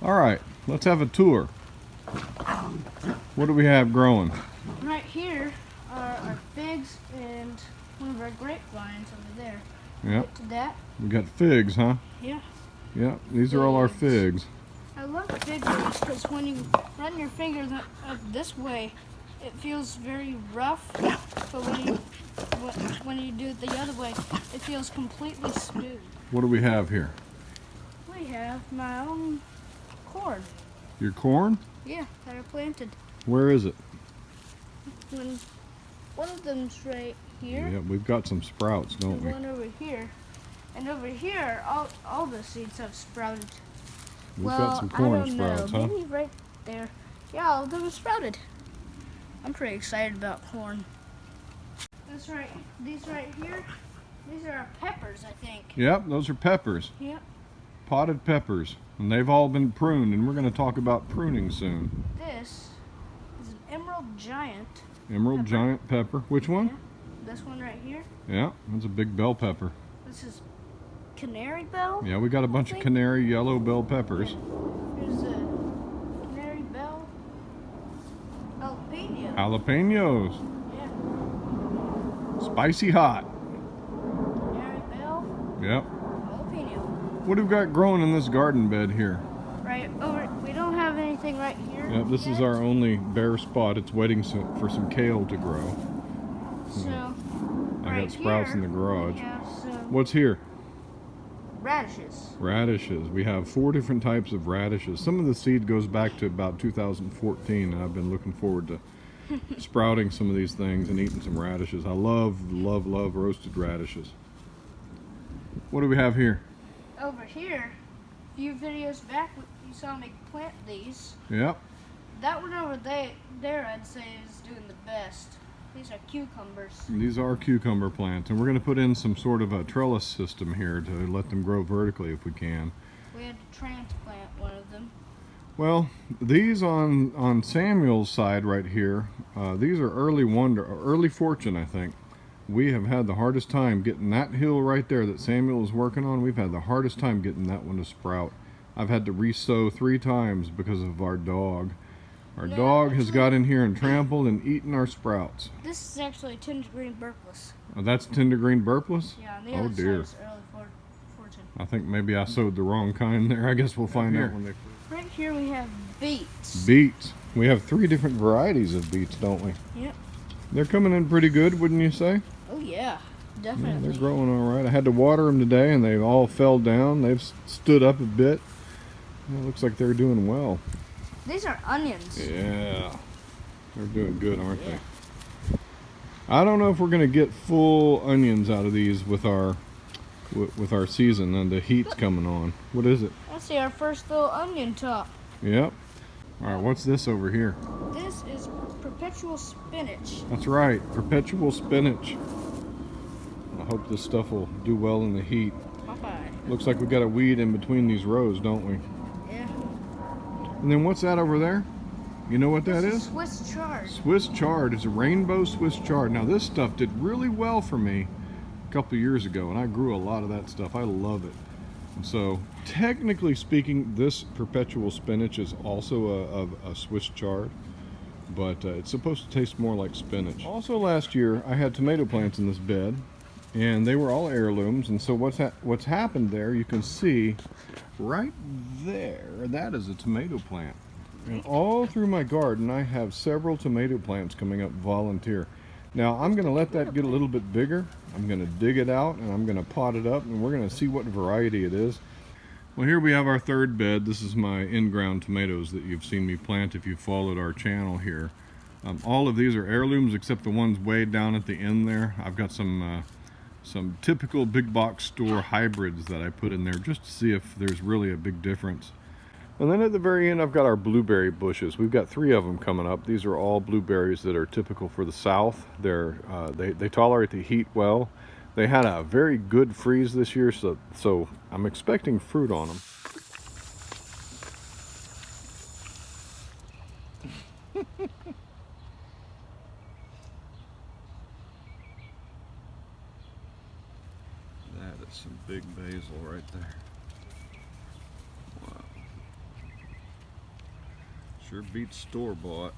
All right, let's have a tour. What do we have growing? Right here are our figs and one of our grapevines over there. Yep. Get to that. We got figs, huh? Yeah. Yep, these are all our figs. I love fig leaves because when you run your fingers this way, it feels very rough. But when you do it the other way, it feels completely smooth. What do we have here? We have my own corn. Your corn? Yeah, that I planted. Where is it? One of them's right here. Yeah, we've got some sprouts, don't we? One over here. And over here, all the seeds have sprouted. We've got some corn I don't sprouts, know. huh? Maybe right there. Yeah, all of them have sprouted. I'm pretty excited about corn. That's right. These right here, these are our peppers, I think. Yep, those are peppers. Yep. Potted peppers. And they've all been pruned, and we're going to talk about pruning soon. This is an emerald giant. Emerald giant pepper. Which one? Yeah. This one right here. Yeah, that's a big bell pepper. This is canary bell. Yeah, we got a bunch of canary yellow bell peppers. Yeah. Here's a canary bell. Jalapeno. Jalapenos. Yeah. Spicy hot. Canary bell. Yep. Jalapeno. What have we got growing in this garden bed here? Right over. We don't have anything right here. Yep, this is our only bare spot. It's waiting for some kale to grow. So. I got sprouts in the garage. We have some What's here? radishes. Radishes. We have 4 different types of radishes. Some of the seed goes back to about 2014, and I've been looking forward to sprouting some of these things and eating some radishes. I love roasted radishes. What do we have here? Over here, a few videos back, you saw me plant these. Yep. That one over there I'd say is doing the best. These are cucumbers. These are cucumber plants, and we're going to put in some sort of a trellis system here to let them grow vertically if we can. We had to transplant one of them. Well, these on Samuel's side right here, these are early fortune, I think. We have had the hardest time getting that hill right there that Samuel is working on. We've had the hardest time getting that one to sprout. I've had to re-sow 3 times because of our dog. Our dog has got in here and trampled and eaten our sprouts. This is actually tender green burpless. Oh, that's tender green burpless? Yeah, and the Oh other dear. side is early fortune. I think maybe I sowed the wrong kind there. I guess we'll find out when they... Right here we have beets. Beets. We have 3 different varieties of beets, don't we? Yep. They're coming in pretty good, wouldn't you say? Oh yeah, Yeah, definitely. they're growing all right. I had to water them today, and they all fell down. They've stood up a bit. It looks like they're doing well. These are onions. Yeah, they're doing good, aren't they? I don't know if we're going to get full onions out of these with our season, and the heat's coming on. What is it? I see our first little onion top. Yep. All right, what's this over here? This is perpetual spinach. That's right, perpetual spinach. I hope this stuff will do well in the heat. Bye-bye. Looks like we got a weed in between these rows, don't we? Yeah. And then what's that over there? You know what that This is? Swiss chard. Swiss chard. It's a rainbow Swiss chard. Now this stuff did really well for me a couple of years ago, and I grew a lot of that stuff. I love it. And so, technically speaking, this perpetual spinach is also a Swiss chard, but it's supposed to taste more like spinach. Also last year, I had tomato plants in this bed, and they were all heirlooms. And so what's happened there, you can see right there, that is a tomato plant. And all through my garden, I have several tomato plants coming up volunteer. Now, I'm going to let that get a little bit bigger. I'm going to dig it out, and I'm going to pot it up, and we're going to see what variety it is. Well, here we have our 3rd bed. This is my in-ground tomatoes that you've seen me plant if you've followed our channel here. All of these are heirlooms except the ones way down at the end there. I've got some typical big box store hybrids that I put in there just to see if there's really a big difference. And then at the very end, I've got our blueberry bushes. We've got 3 of them coming up. These are all blueberries that are typical for the South. They tolerate the heat well. They had a very good freeze this year, so I'm expecting fruit on them. That is some big basil right there. Wow. Sure beats store-bought.